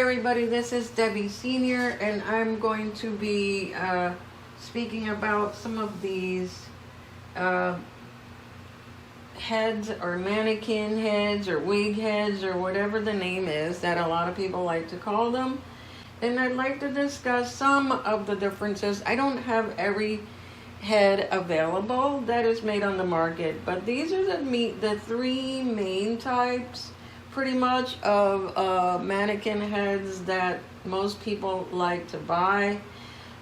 everybody, this is Debbie Senior, and I'm going to be speaking about some of these heads, or mannequin heads, or wig heads, or whatever the name is that a lot of people like to call them. And I'd like to discuss some of the differences. I don't have every head available that is made on the market, but these are the three main types pretty much of mannequin heads that most people like to buy.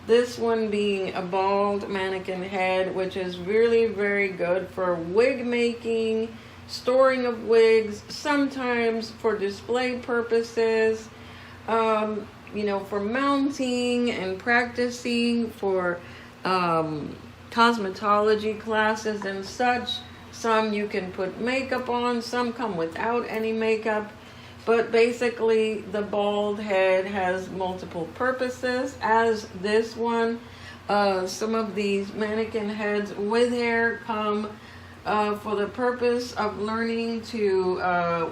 This one being a bald mannequin head, which is really very good for wig making, storing of wigs, sometimes for display purposes, for mounting and practicing for cosmetology classes and such. Some you can put makeup on, some come without any makeup, but basically the bald head has multiple purposes, as this one. Some of these mannequin heads with hair come for the purpose of learning to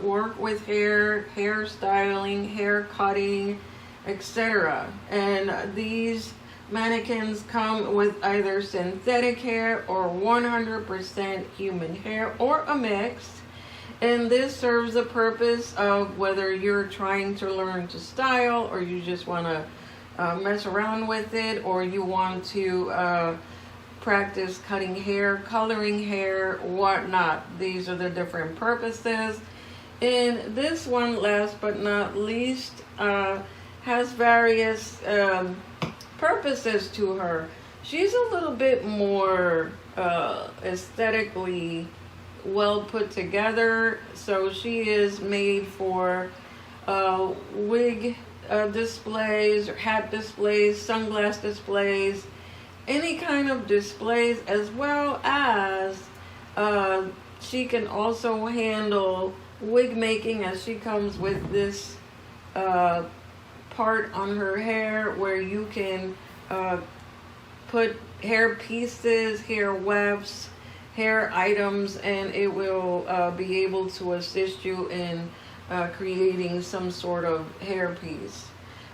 work with hair styling, hair cutting, etc. And these mannequins come with either synthetic hair or 100% human hair, or a mix. And this serves the purpose of whether you're trying to learn to style, or you just want to mess around with it, or you want to practice cutting hair, coloring hair, whatnot. These are the different purposes. And this one, last but not least, has various purposes to her. She's a little bit more aesthetically well put together. So she is made for wig displays, or hat displays, sunglass displays, any kind of displays, as well as she can also handle wig making, as she comes with this part on her hair where you can put hair pieces, hair wefts, hair items, and it will be able to assist you in creating some sort of hair piece.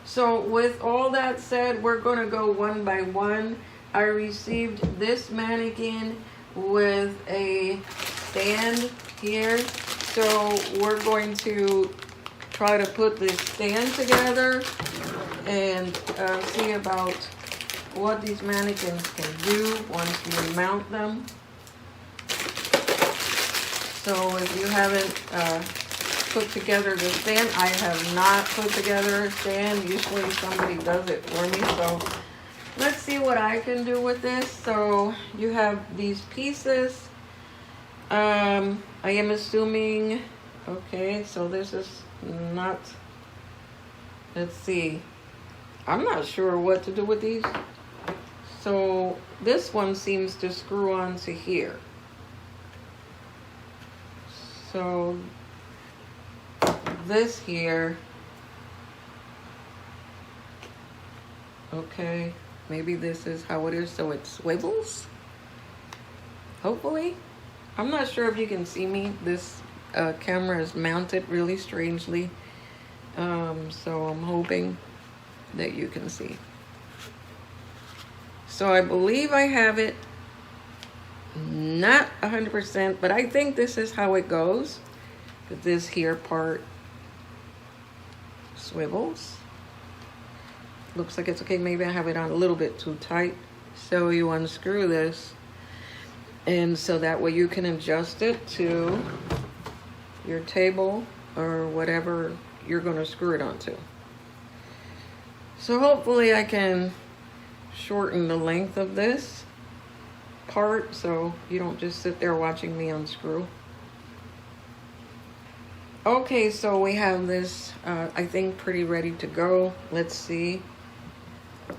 So with all that said, we're going to go one by one. I received this mannequin with a stand here, so we're going to try to put this stand together and see about what these mannequins can do once you mount them. So if you haven't put together the stand, I have not put together a stand. Usually somebody does it for me. So let's see what I can do with this. So you have these pieces. I am assuming, okay, so this is not, let's see, I'm not sure what to do with these. So this one seems to screw on to here. So this here, okay, maybe this is how it is, so it swivels, hopefully. I'm not sure if you can see me. This camera is mounted really strangely, so I'm hoping that you can see. So I believe I have it, not 100%, but I think this is how it goes. This here part swivels. Looks like it's okay. Maybe I have it on a little bit too tight. So you unscrew this, and so that way you can adjust it to your table or whatever you're going to screw it onto. So hopefully I can shorten the length of this part so you don't just sit there watching me unscrew. Okay, so we have this, I think, pretty ready to go. Let's see.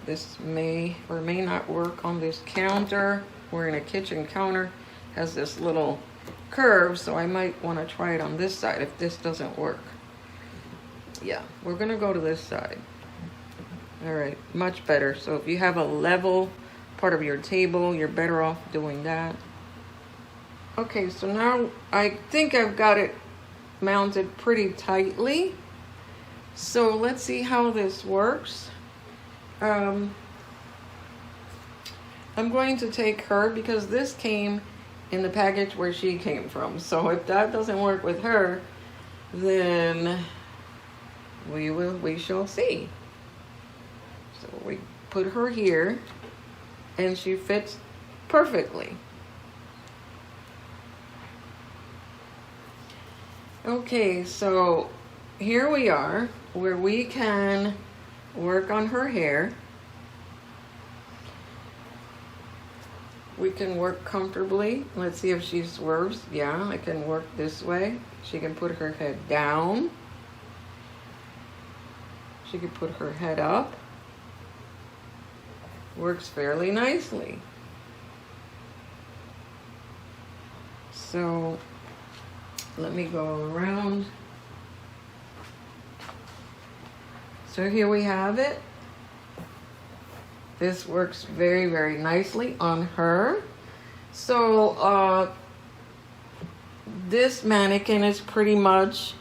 This may or may not work on this counter. We're in a kitchen counter. Has this little curve, so I might want to try it on this side if this doesn't work. Yeah, we're going to go to this side. All right, much better. So if you have a level part of your table, you're better off doing that. Okay, so now I think I've got it mounted pretty tightly. So let's see how this works. I'm going to take her because this came in the package where she came from. So if that doesn't work with her, then we shall see. So we put her here and she fits perfectly. Okay, so here we are where we can work on her hair. We can work comfortably. Let's see if she swerves. Yeah, I can work this way. She can put her head down. She can put her head up. Works fairly nicely. So let me go around. So here we have it. This works very, very nicely on her. So this mannequin is pretty much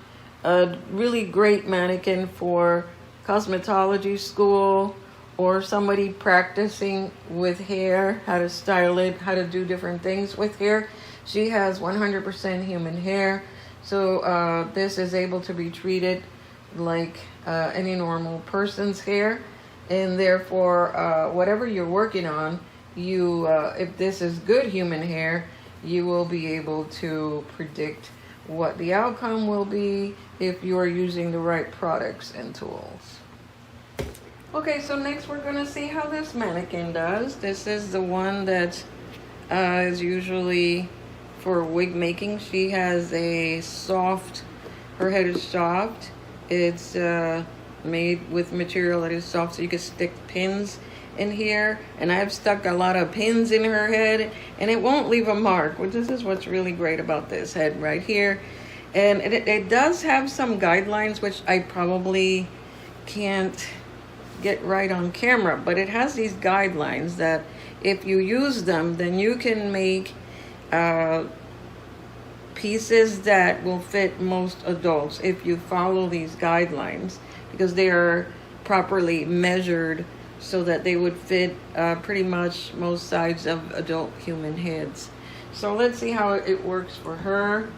a really great mannequin for cosmetology school or somebody practicing with hair, how to style it, how to do different things with hair. She has 100% human hair, so this is able to be treated like any normal person's hair, and therefore whatever you're working on, you if this is good human hair, you will be able to predict what the outcome will be if you are using the right products and tools. Okay, so next we're going to see how this mannequin does. This is the one that is usually for wig making. She has a soft, her head is soft. It's made with material that is soft, so you can stick pins in here. And I've stuck a lot of pins in her head, and it won't leave a mark. Well, this is what's really great about this head right here. And it does have some guidelines, which I probably can't get right on camera, but it has these guidelines that if you use them, then you can make pieces that will fit most adults if you follow these guidelines, because they are properly measured so that they would fit pretty much most sides of adult human heads. So let's see how it works for her.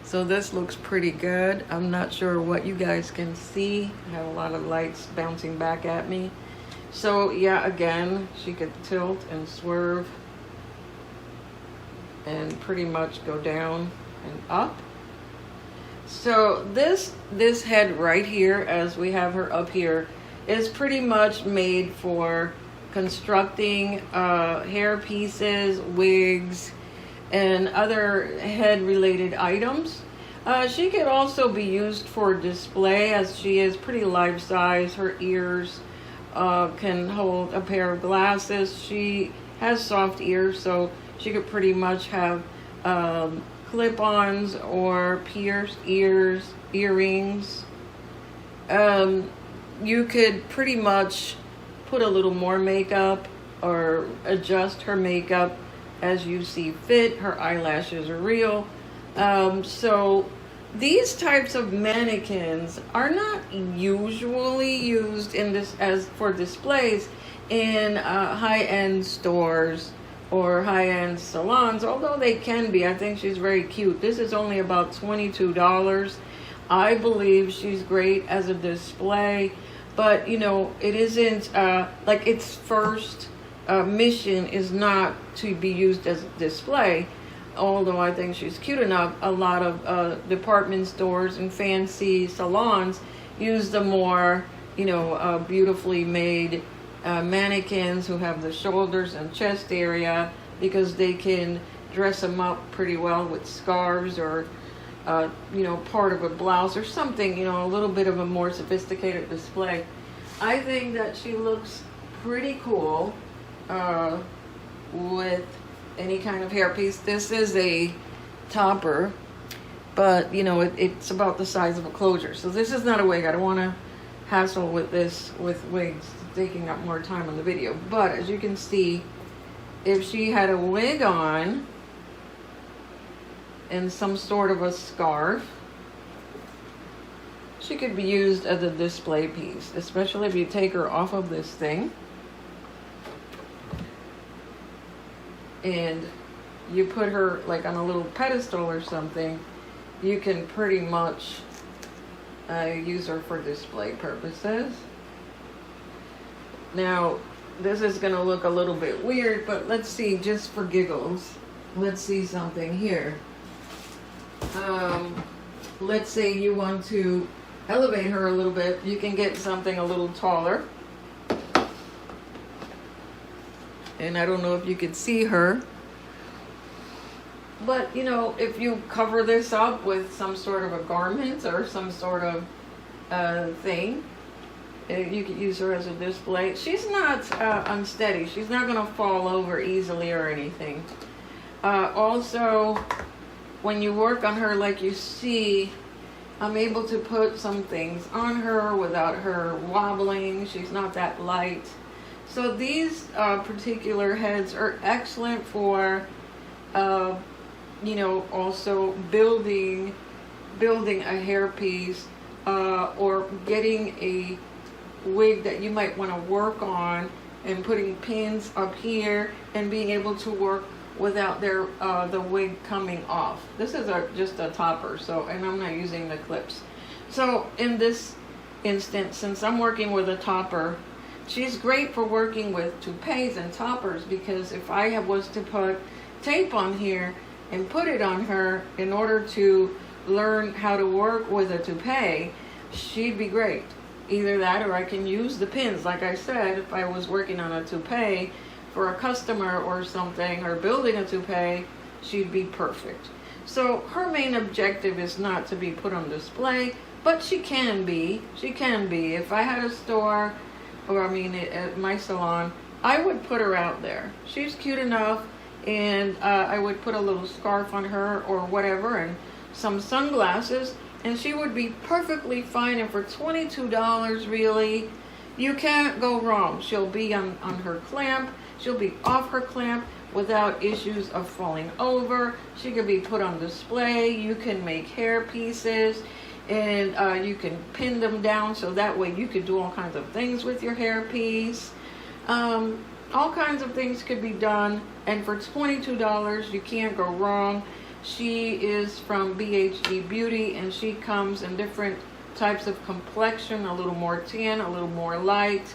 So this looks pretty good. I'm not sure what you guys can see. I have a lot of lights bouncing back at me. So yeah, again, she could tilt and swerve and pretty much go down and up. So this head right here, as we have her up here, is pretty much made for constructing hair pieces, wigs, and other head related items. She could also be used for display, as she is pretty life size. Her ears can hold a pair of glasses. She has soft ears, so she could pretty much have clip-ons or pierced ears, earrings. You could pretty much put a little more makeup or adjust her makeup as you see fit. Her eyelashes are real. So these types of mannequins are not usually used in this as for displays in high-end stores or high-end salons, although they can be. I think she's very cute. This is only about $22. I believe she's great as a display, but you know, it isn't like its first mission is not to be used as a display, although I think she's cute enough. A lot of department stores and fancy salons use the more, you know, beautifully made mannequins who have the shoulders and chest area, because they can dress them up pretty well with scarves or you know, part of a blouse or something, you know, a little bit of a more sophisticated display. I think that she looks pretty cool with any kind of hairpiece. This is a topper, but you know, it's about the size of a closure. So this is not a wig. I don't want to hassle with this with wigs, taking up more time on the video. But as you can see, if she had a wig on and some sort of a scarf, she could be used as a display piece, especially if you take her off of this thing and you put her like on a little pedestal or something. You can pretty much use her for display purposes. Now, this is going to look a little bit weird, but let's see, just for giggles, let's see something here. Let's say you want to elevate her a little bit. You can get something a little taller. And I don't know if you can see her, but you know, if you cover this up with some sort of a garment or some sort of thing, you could use her as a display. She's not unsteady. She's not going to fall over easily or anything. Also, when you work on her like you see, I'm able to put some things on her without her wobbling. She's not that light. So these particular heads are excellent for, you know, also building a hairpiece or getting a wig that you might want to work on and putting pins up here and being able to work without the wig coming off. This is just a topper, so, and I'm not using the clips. So in this instance, since I'm working with a topper, she's great for working with toupees and toppers, because if I was to put tape on here and put it on her in order to learn how to work with a toupee, she'd be great. Either that, or I can use the pins. Like I said, if I was working on a toupee for a customer or something, or building a toupee, she'd be perfect. So her main objective is not to be put on display, but she can be. She can be. If I had a store, or I mean at my salon, I would put her out there. She's cute enough, and I would put a little scarf on her or whatever, and some sunglasses, and she would be perfectly fine. And for $22, really, you can't go wrong. She'll be on her clamp. She'll be off her clamp without issues of falling over. She can be put on display. You can make hair pieces, and you can pin them down, so that way you could do all kinds of things with your hair piece. All kinds of things could be done, and for $22, you can't go wrong. She is from BHD Beauty, and she comes in different types of complexion, a little more tan, a little more light,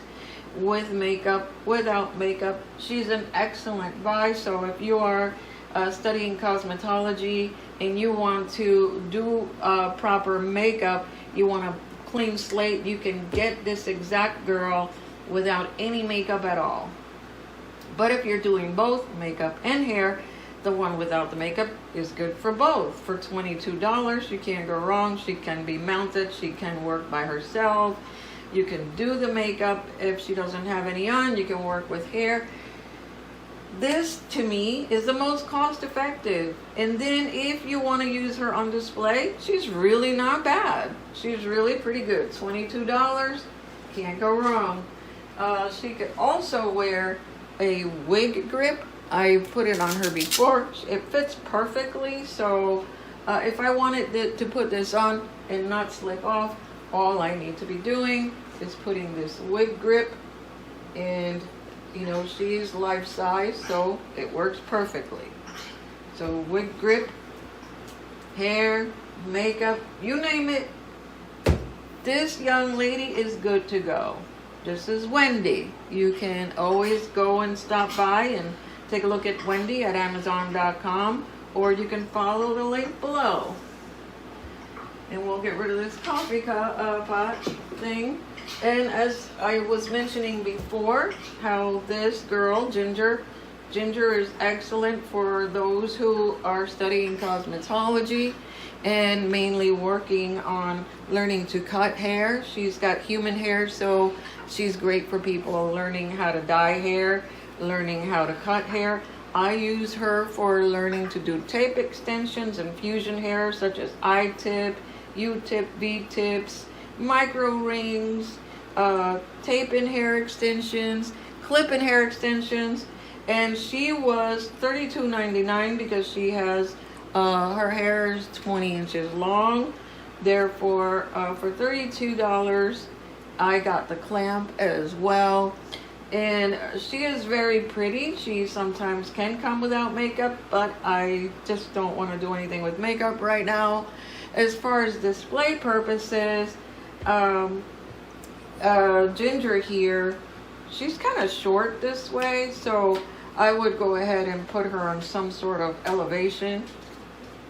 with makeup, without makeup. She's an excellent buy. So if you are studying cosmetology and you want to do proper makeup, you want a clean slate, you can get this exact girl without any makeup at all. But if you're doing both makeup and hair, the one without the makeup is good for both. For $22, you can't go wrong. She can be mounted. She can work by herself. You can do the makeup. If she doesn't have any on, you can work with hair. This, to me, is the most cost effective. And then if you want to use her on display, she's really not bad. She's really pretty good. $22, can't go wrong. She could also wear a wig grip. I put it on her before. It fits perfectly. So if I wanted to put this on and not slip off, all I need to be doing is putting this wig grip, and you know, she's life size, so it works perfectly. So wig grip, hair, makeup, you name it, this young lady is good to go. This is Wendy. You can always go and stop by and take a look at Wendy at Amazon.com, or you can follow the link below. And we'll get rid of this coffee pot thing. And as I was mentioning before, how this girl, Ginger is excellent for those who are studying cosmetology and mainly working on learning to cut hair. She's got human hair, so she's great for people learning how to dye hair, learning how to cut hair. I use her for learning to do tape extensions and fusion hair, such as I-tip, U-tip, V-tips, micro rings, tape in hair extensions, clip in hair extensions. And she was $32.99 because she has her hair is 20 inches long, Therefore, for $32, I got the clamp as well. And she is very pretty. She sometimes can come without makeup, but I just don't want to do anything with makeup right now. As far as display purposes, Ginger here, she's kind of short this way, so I would go ahead and put her on some sort of elevation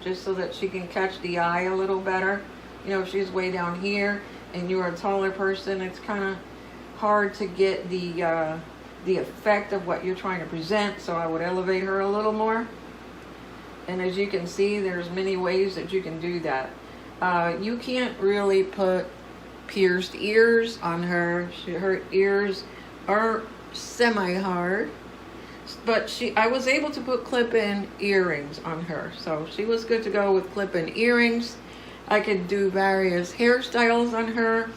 just so that she can catch the eye a little better. You know, if she's way down here and you're a taller person, it's kind of hard to get the effect of what you're trying to present, so I would elevate her a little more. And as you can see, there's many ways that you can do that. You can't really put pierced ears on her. Her ears are semi-hard, but I was able to put clip-in earrings on her, so she was good to go with clip-in earrings. I could do various hairstyles on her.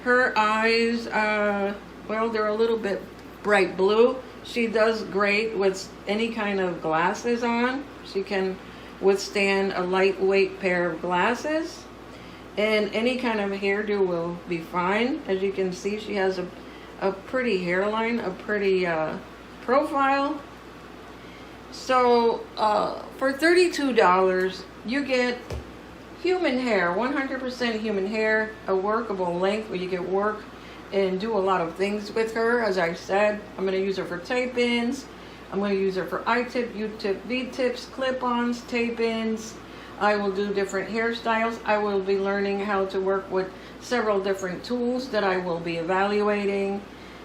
Her eyes, well, they're a little bit bright blue. She does great with any kind of glasses on. She can withstand a lightweight pair of glasses, and any kind of hairdo will be fine. As you can see, she has a pretty hairline, a pretty profile. So for $32, you get human hair, 100% human hair, a workable length where you can work and do a lot of things with her. As I said, I'm going to use her for tape-ins. I'm going to use her for I-tip, U-tip, V-tips, clip-ons, tape-ins. I will do different hairstyles. I will be learning how to work with several different tools that I will be evaluating.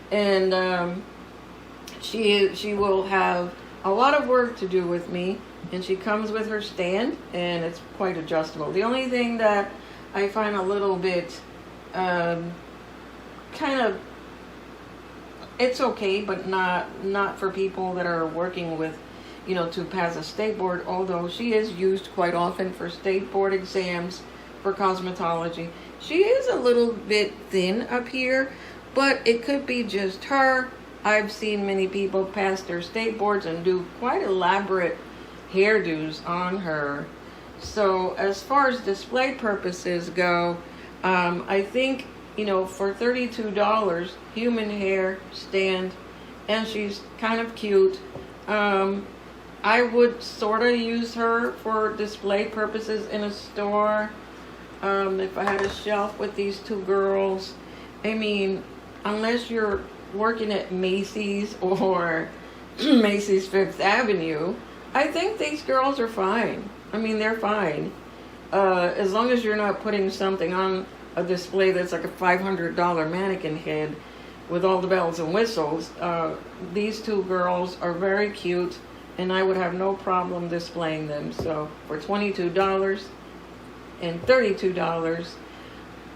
And she will have a lot of work to do with me. And she comes with her stand, and it's quite adjustable. The only thing that I find a little bit kind of, it's okay, but not for people that are working with, you know, to pass a state board, although she is used quite often for state board exams for cosmetology. She is a little bit thin up here, but it could be just her. I've seen many people pass their state boards and do quite elaborate hairdos on her. So as far as display purposes go, I think, you know, for $32, human hair, stand, and she's kind of cute. I would sort of use her for display purposes in a store. If I had a shelf with these two girls, I mean, unless you're working at Macy's or Macy's Fifth Avenue, I think these girls are fine. I mean, they're fine. As long as you're not putting something on a display that's like a $500 mannequin head with all the bells and whistles. These two girls are very cute, and I would have no problem displaying them. So for $22 and $32,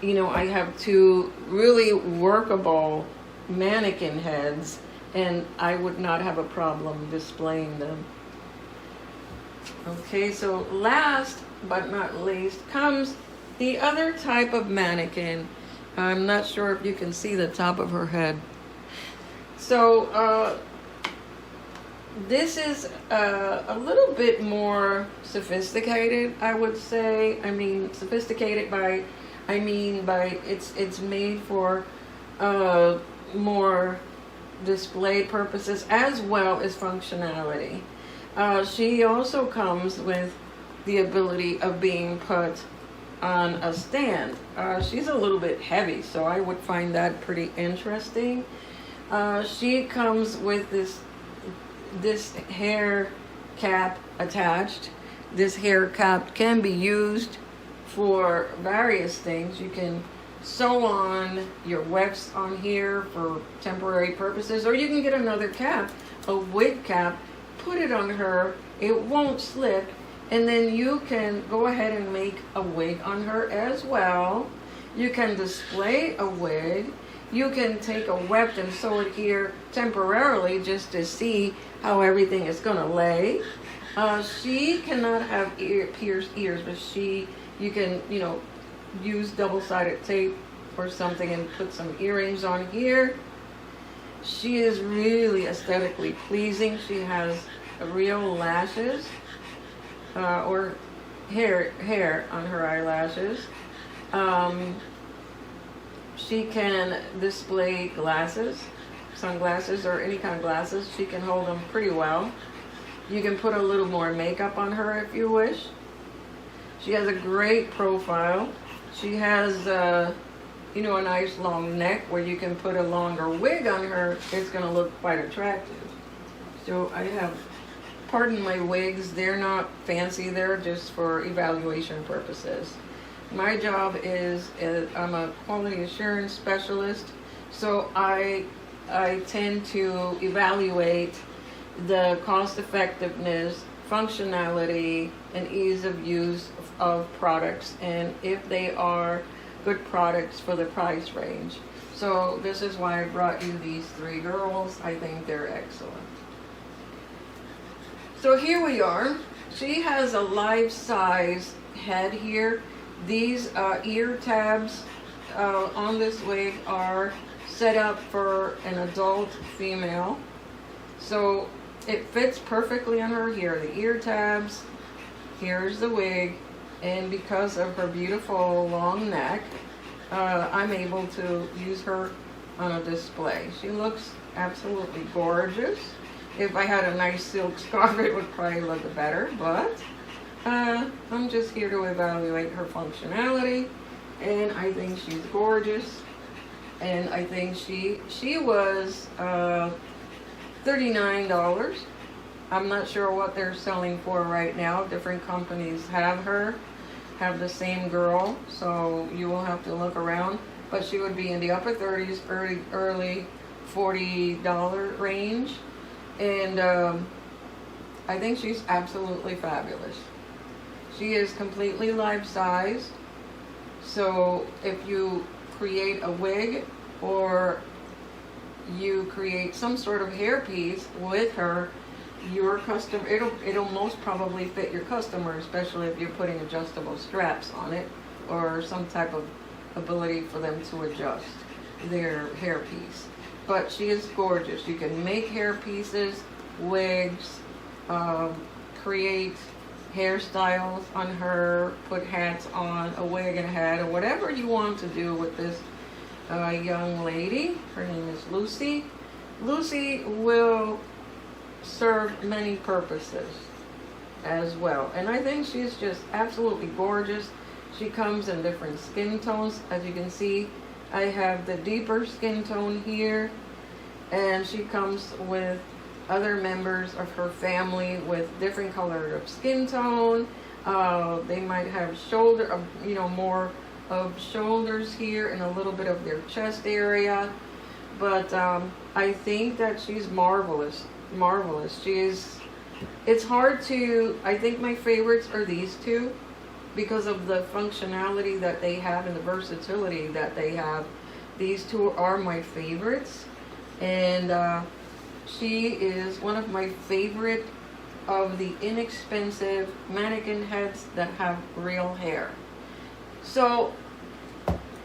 you know, I have two really workable mannequin heads, and I would not have a problem displaying them. Okay, so last but not least comes the other type of mannequin. I'm not sure if you can see the top of her head. So this is a little bit more sophisticated, I would say. I mean, sophisticated by it's made for more display purposes as well as functionality. She also comes with the ability of being put on a stand. She's a little bit heavy, so I would find that pretty interesting. She comes with this hair cap attached. This hair cap can be used for various things. You can sew on your wax on here for temporary purposes, or you can get another cap, a wig cap, put it on her, it won't slip, and then you can go ahead and make a wig on her as well. You can display a wig. You can take a weft and sew it here temporarily just to see how everything is going to lay. She cannot have pierced ears, but you can, you know, use double-sided tape or something and put some earrings on here. She is really aesthetically pleasing. She has real lashes or hair on her eyelashes. She can display glasses, sunglasses, or any kind of glasses. She can hold them pretty well. You can put a little more makeup on her if you wish. She has a great profile. She has, a nice long neck where you can put a longer wig on her. It's going to look quite attractive. So I have, pardon my wigs, they're not fancy. They're just for evaluation purposes. My job is, I'm a quality assurance specialist, so I tend to evaluate the cost effectiveness, functionality, and ease of use of products, and if they are good products for the price range. So this is why I brought you these three girls. I think they're excellent. So here we are. She has a life-size head here. These ear tabs on this wig are set up for an adult female. So it fits perfectly on her. Here are the ear tabs. Here's the wig. And because of her beautiful long neck, I'm able to use her on a display. She looks absolutely gorgeous. If I had a nice silk scarf, it would probably look better, but I'm just here to evaluate her functionality, and I think she's gorgeous. And I think she was $39. I'm not sure what they're selling for right now. Different companies have the same girl, so you will have to look around. But she would be in the upper 30s, early $40 range. And I think she's absolutely fabulous. She is completely life-size. So if you create a wig or you create some sort of hairpiece with her, your customer, it'll most probably fit your customer, especially if you're putting adjustable straps on it or some type of ability for them to adjust their hairpiece. But she is gorgeous. You can make hair pieces, wigs, create hairstyles on her, put hats on, a wig and a hat, or whatever you want to do with this young lady. Her name is Lucy. Lucy will serve many purposes as well. And I think she's just absolutely gorgeous. She comes in different skin tones. As you can see, I have the deeper skin tone here, and she comes with other members of her family with different color of skin tone. They might have more of shoulders here and a little bit of their chest area. But I think that she's marvelous. It's hard to, I think my favorites are these two because of the functionality that they have and the versatility that they have. These two are my favorites, and she is one of my favorite of the inexpensive mannequin heads that have real hair. So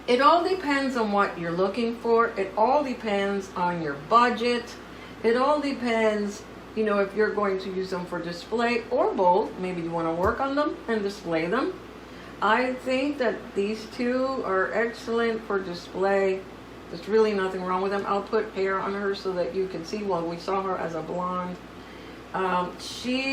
it all depends on what you're looking for. It all depends on your budget. It all depends, if you're going to use them for display or both. Maybe you want to work on them and display them. I think that these two are excellent for display. There's really nothing wrong with them. I'll put hair on her so that you can see. Well, we saw her as a blonde. I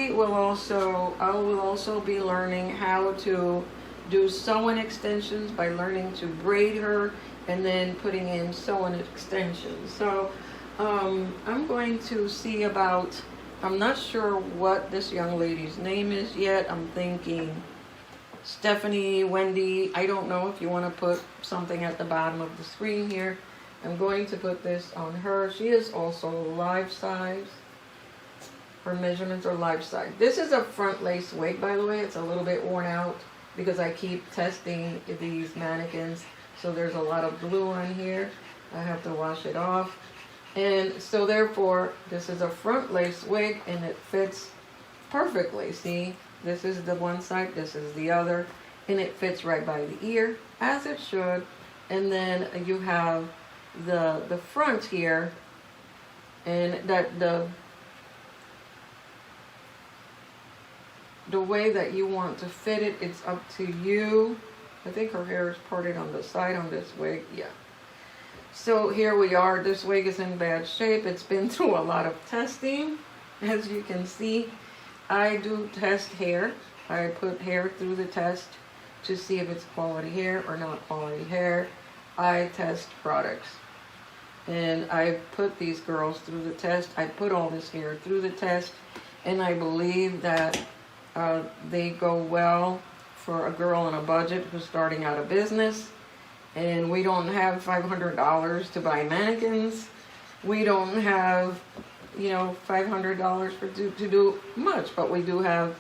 will also be learning how to do sew-in extensions by learning to braid her and then putting in sew-in extensions. So I'm going to see about, I'm not sure what this young lady's name is yet. I'm thinking Stephanie, Wendy. I don't know if you want to put something at the bottom of the screen here. I'm going to put this on her. She is also life size. Her measurements are life size. This is a front lace wig, by the way. It's a little bit worn out because I keep testing these mannequins. So there's a lot of glue on here. I have to wash it off. And so therefore, this is a front lace wig and it fits perfectly. See, this is the one side, this is the other, and it fits right by the ear, as it should. And then you have the front here, and that the way that you want to fit it, it's up to you. I think her hair is parted on the side on this wig. Yeah. So here we are. This wig is in bad shape. It's been through a lot of testing. As you can see, I do test hair. I put hair through the test to see if it's quality hair or not quality hair. I test products. And I put these girls through the test. I put all this hair through the test. And I believe that they go well for a girl on a budget who's starting out a business. And we don't have $500 to buy mannequins. We don't have, you know, $500 to do much, but we do have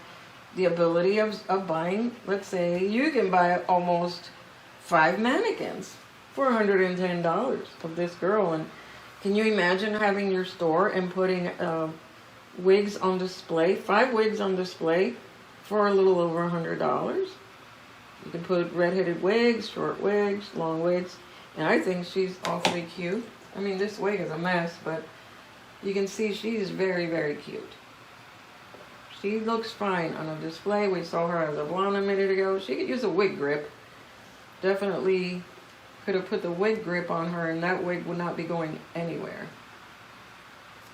the ability of buying, let's say, you can buy almost 5 mannequins for $110 of this girl. And can you imagine having your store and putting wigs on display, 5 wigs on display for a little over $100? You can put red-headed wigs, short wigs, long wigs, and I think she's awfully cute. I mean, this wig is a mess, but you can see she's very, very cute. She looks fine on a display. We saw her as a blonde a minute ago. She could use a wig grip. Definitely could have put the wig grip on her, and that wig would not be going anywhere.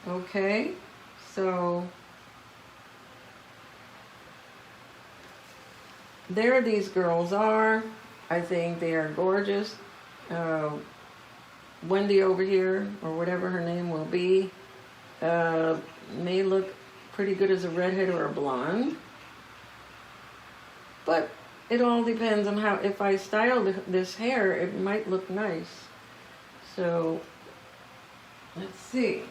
Okay, so there these girls are. I think they are gorgeous. Wendy over here, or whatever her name will be, may look pretty good as a redhead or a blonde. But it all depends on how, if I style this hair, it might look nice. So, let's see.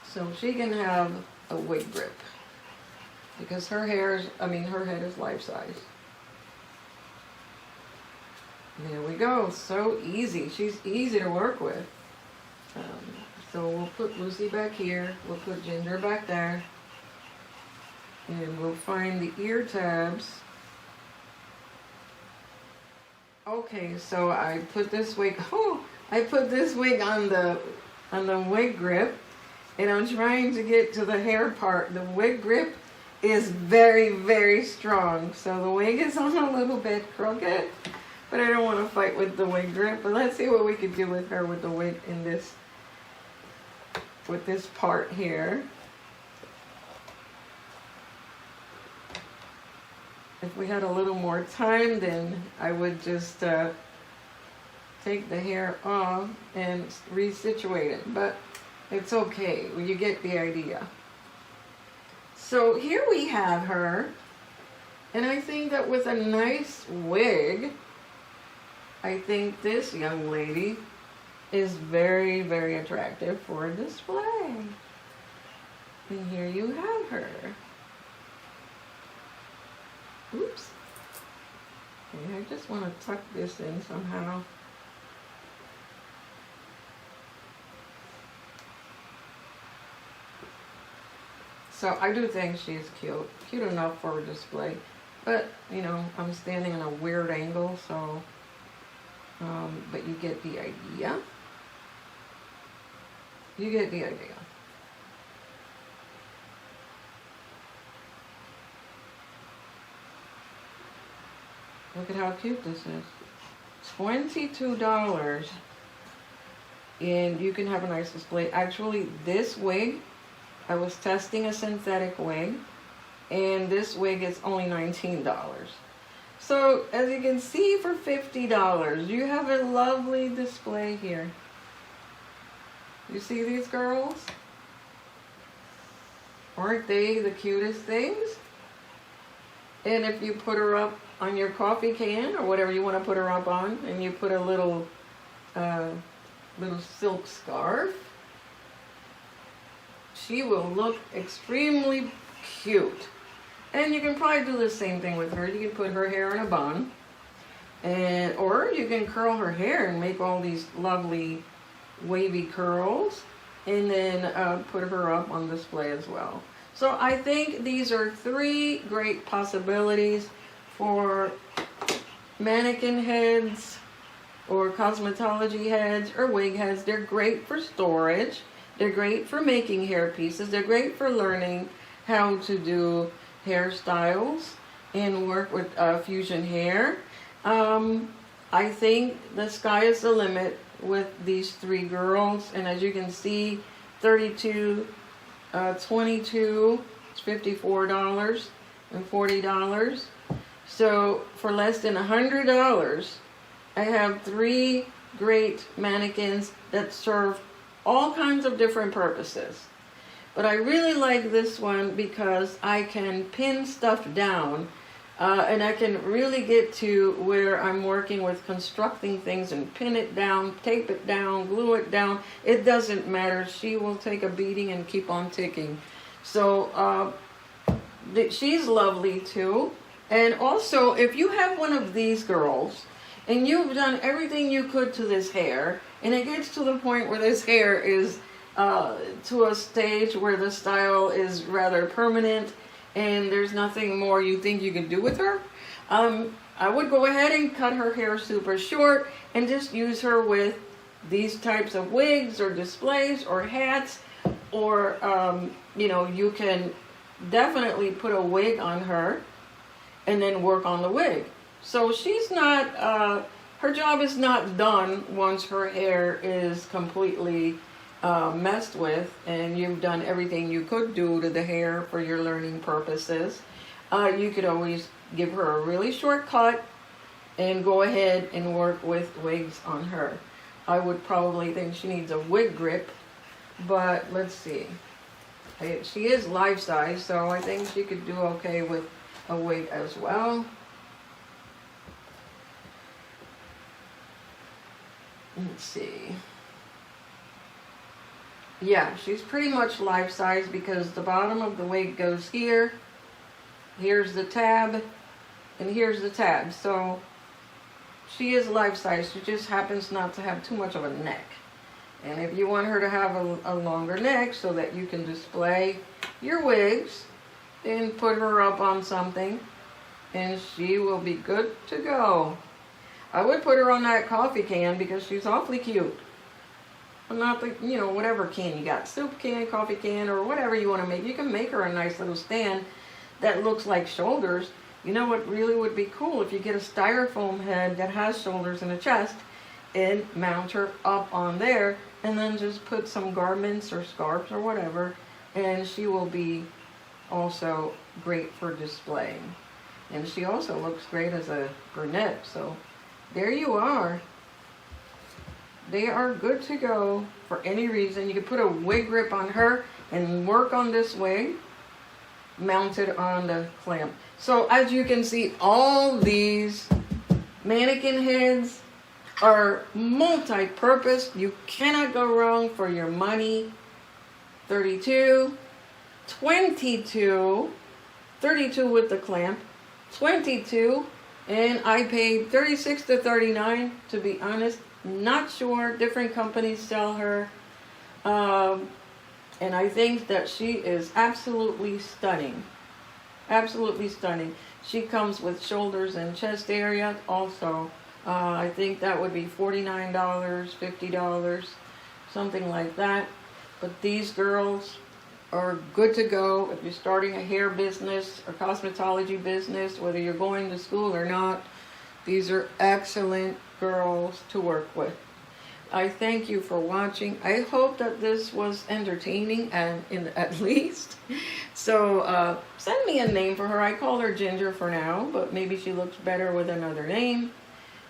So she can have a wig grip. Because her hair is, her head is life size. There we go. So easy. She's easy to work with. So we'll put Lucy back here. We'll put Ginger back there. And we'll find the ear tabs. Okay, so I put this wig. I put this wig on the wig grip, and I'm trying to get to the hair part. The wig grip is very, very strong. So the wig is on a little bit crooked, but I don't want to fight with the wig grip. But let's see what we could do with her with the wig in this, with this part here. If we had a little more time, then I would just take the hair off and resituate it. But it's okay. You get the idea. So here we have her, and I think that with a nice wig, I think this young lady is very, very attractive for a display. And here you have her. Oops. Okay, I just want to tuck this in somehow. So I do think she's cute. Cute enough for a display. But, you know, I'm standing in a weird angle, so... but you get the idea. You get the idea. Look at how cute this is. $22. And you can have a nice display. Actually, this wig, I was testing a synthetic wig, and this wig is only $19. So, as you can see, for $50, you have a lovely display here. You see these girls? Aren't they the cutest things? And if you put her up on your coffee can, or whatever you want to put her up on, and you put a little silk scarf, she will look extremely cute. And you can probably do the same thing with her. You can put her hair in a bun, or you can curl her hair and make all these lovely wavy curls, and then put her up on display as well. So I think these are 3 great possibilities for mannequin heads, or cosmetology heads, or wig heads. They're great for storage. They're great for making hair pieces. They're great for learning how to do hairstyles. and work with fusion hair. I think the sky is the limit with these three girls, and as you can see, 32, 22, it's $54 and $40. So for less than $100, I have three great mannequins that serve all kinds of different purposes. But I really like this one because I can pin stuff down, and I can really get to where I'm working with constructing things and pin it down, tape it down, glue it down. It doesn't matter. She will take a beating and keep on ticking. So she's lovely too. And also, if you have one of these girls and you've done everything you could to this hair, and it gets to the point where this hair is to a stage where the style is rather permanent and there's nothing more you think you can do with her, I would go ahead and cut her hair super short and just use her with these types of wigs or displays or hats, or you know, you can definitely put a wig on her and then work on the wig. So she's not, her job is not done once her hair is completely messed with and you've done everything you could do to the hair for your learning purposes. You could always give her a really short cut and go ahead and work with wigs on her. I would probably think she needs a wig grip, but let's see. She is life size, so I think she could do okay with a wig as well. Let's see. Yeah, she's pretty much life size because the bottom of the wig goes here. Here's the tab, and here's the tab. So she is life size. She just happens not to have too much of a neck. And if you want her to have a longer neck so that you can display your wigs, then put her up on something and she will be good to go. I would put her on that coffee can because she's awfully cute. Not the, you know, whatever can you got, soup can, coffee can, or whatever you want to make. You can make her a nice little stand that looks like shoulders. You know what really would be cool? If you get a styrofoam head that has shoulders and a chest and mount her up on there, and then just put some garments or scarves or whatever, and she will be also great for displaying. And she also looks great as a brunette, so there you are. They are good to go for any reason. You can put a wig grip on her and work on this wig mounted on the clamp. So as you can see, all these mannequin heads are multi-purpose. You cannot go wrong for your money. 32, 22, 32 with the clamp, 22, and I paid 36 to 39, to be honest. Not sure, different companies sell her, and I think that she is absolutely stunning. Absolutely stunning. She comes with shoulders and chest area also. I think that would be $49, $50, something like that. But these girls are good to go if you're starting a hair business or cosmetology business, whether you're going to school or not. These are excellent girls to work with. I thank you for watching. I hope that this was entertaining and at least. So send me a name for her. I call her Ginger for now, but maybe she looks better with another name.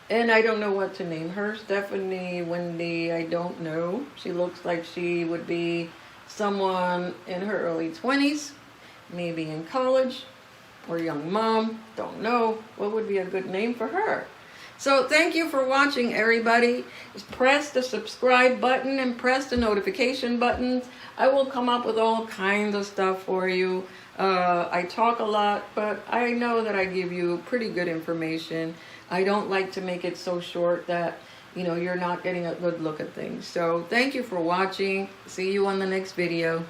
And I don't know what to name her. Stephanie, Wendy, I don't know. She looks like she would be someone in her early 20s, maybe in college, or young mom. Don't know. What would be a good name for her? So thank you for watching, everybody. Just press the subscribe button and press the notification buttons. I will come up with all kinds of stuff for you. I talk a lot, but I know that I give you pretty good information. I don't like to make it so short that, you know, you're not getting a good look at things. So thank you for watching. See you on the next video.